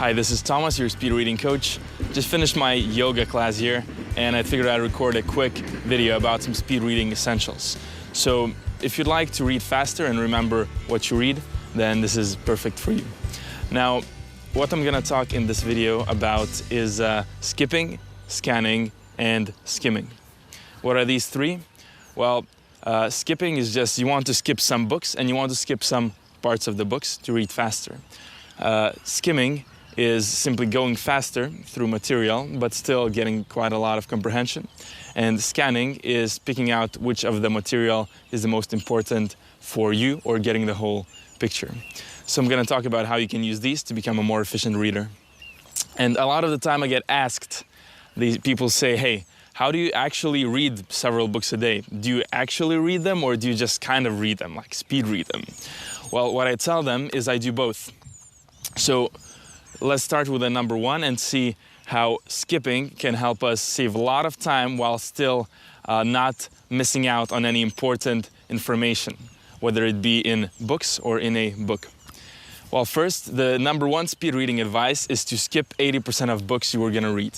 Hi, this is Tomas, your speed reading coach. Just finished my yoga class here, and I figured I'd record a quick video about some speed reading essentials. So if you'd like to read faster and remember what you read, then this is perfect for you. Now, what I'm gonna talk in this video about is skipping, scanning, and skimming. What are these three? Well, skipping is just you want to skip some books and you want to skip some parts of the books to read faster. Skimming is simply going faster through material, but still getting quite a lot of comprehension. And scanning is picking out which of the material is the most important for you or getting the whole picture. So I'm gonna talk about how you can use these to become a more efficient reader. And a lot of the time I get asked, these people say, hey, how do you actually read several books a day? Do you actually read them or do you just kind of read them, like speed read them? Well, what I tell them is I do both. So let's start with the number one and see how skipping can help us save a lot of time while still not missing out on any important information, whether it be in books or in a book. Well, first, the number one speed reading advice is to skip 80% of books you were gonna read.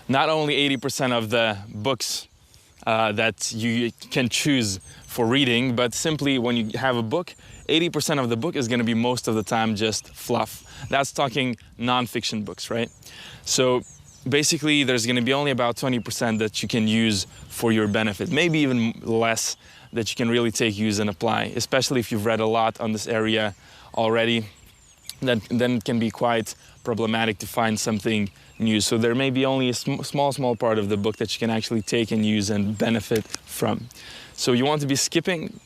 Not only 80% of the books that you can choose for reading, but simply when you have a book, 80% of the book is going to be most of the time just fluff. That's talking non-fiction books, right? So basically there's going to be only about 20% that you can use for your benefit, maybe even less that you can really take, use and apply, especially if you've read a lot on this area already. Then it can be quite problematic to find something new. So there may be only a small part of the book that you can actually take and use and benefit from. So you want to be skipping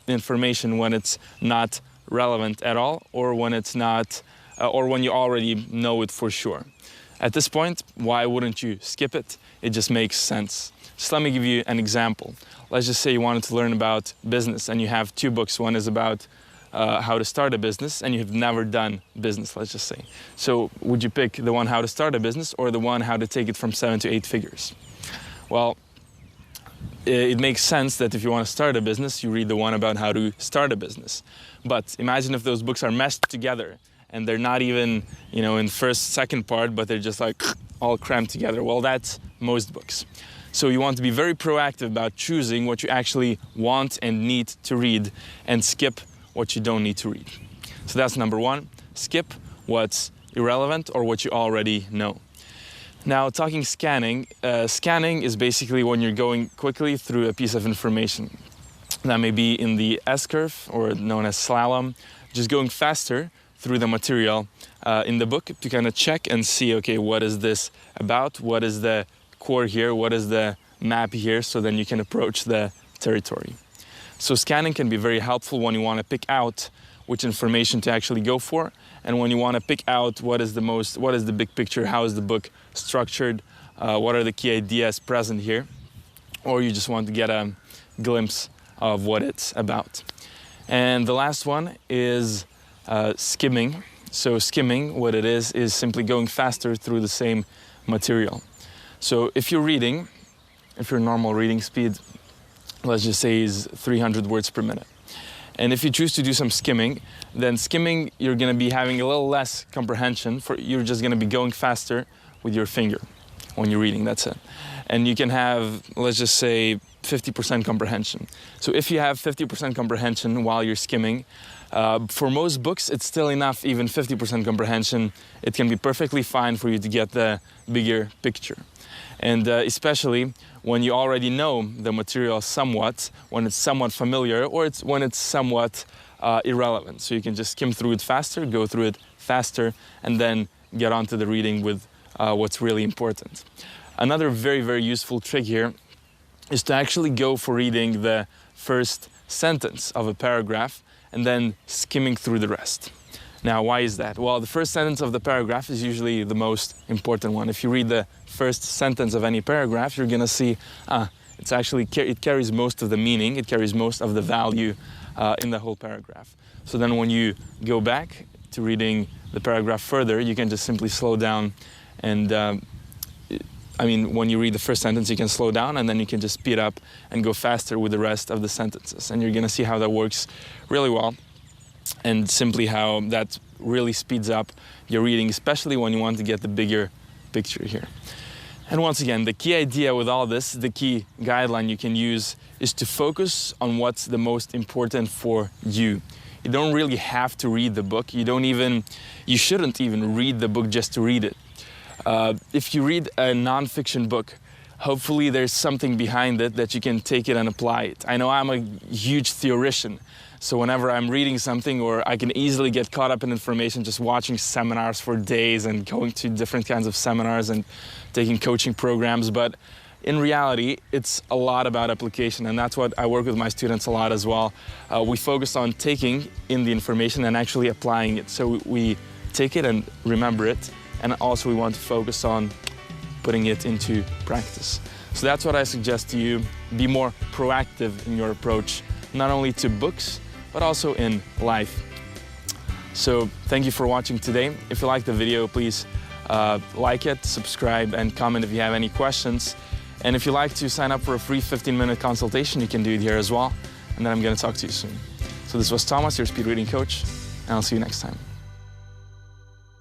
information when it's not relevant at all, or when it's not, or when you already know it for sure. At this point, why wouldn't you skip it? It just makes sense. Just let me give you an example. Let's just say you wanted to learn about business and you have two books. One is about how to start a business, and you have never done business, let's just say. So would you pick the one how to start a business or the one how to take it from 7 to 8 figures? Well, it makes sense that if you want to start a business, you read the one about how to start a business. But imagine if those books are meshed together and they're not even, in first, second part, but they're just like all crammed together. Well, that's most books. So you want to be very proactive about choosing what you actually want and need to read and skip what you don't need to read. So that's number one. Skip what's irrelevant or what you already know. Now, talking scanning, scanning is basically when you're going quickly through a piece of information. That may be in the S-curve, or known as slalom, just going faster through the material in the book to kind of check and see, okay, what is this about? What is the core here? What is the map here? So then you can approach the territory. So scanning can be very helpful when you want to pick out which information to actually go for, and when you want to pick out what is the big picture, how is the book structured, what are the key ideas present here, or you just want to get a glimpse of what it's about. And the last one is skimming. So skimming, what it is simply going faster through the same material. So if you're reading, if your normal reading speed, let's just say, is 300 words per minute. And if you choose to do some skimming, then skimming, you're going to be having a little less comprehension. You're just going to be going faster with your finger when you're reading, that's it. And you can have, let's just say, 50% comprehension. So if you have 50% comprehension while you're skimming, for most books, it's still enough, even 50% comprehension. It can be perfectly fine for you to get the bigger picture. And especially when you already know the material somewhat, when it's somewhat familiar, or when it's somewhat irrelevant. So you can just skim through it faster, go through it faster, and then get on to the reading with what's really important. Another very, very useful trick here is to actually go for reading the first sentence of a paragraph and then skimming through the rest. Now, why is that? Well, the first sentence of the paragraph is usually the most important one. If you read the first sentence of any paragraph, you're gonna see, it carries most of the meaning, it carries most of the value in the whole paragraph. So then when you go back to reading the paragraph further, you can just simply slow down and when you read the first sentence, you can slow down and then you can just speed up and go faster with the rest of the sentences. And you're gonna see how that works really well. and simply how that really speeds up your reading, especially when you want to get the bigger picture here. And once again, the key idea with all this, the key guideline you can use is to focus on what's the most important for you. You don't really have to read the book. You shouldn't even read the book just to read it. If you read a non-fiction book, hopefully there's something behind it that you can take it and apply it. I know I'm a huge theoretician, so whenever I'm reading something, or I can easily get caught up in information just watching seminars for days and going to different kinds of seminars and taking coaching programs, but in reality, it's a lot about application, and that's what I work with my students a lot as well. We focus on taking in the information and actually applying it. So we take it and remember it, and also we want to focus on putting it into practice. So that's what I suggest to you. Be more proactive in your approach, not only to books, but also in life. So thank you for watching today. If you liked the video, please like it, subscribe, and comment if you have any questions. And if you'd like to sign up for a free 15-minute consultation, you can do it here as well. And then I'm going to talk to you soon. So this was Tomas, your speed reading coach, and I'll see you next time.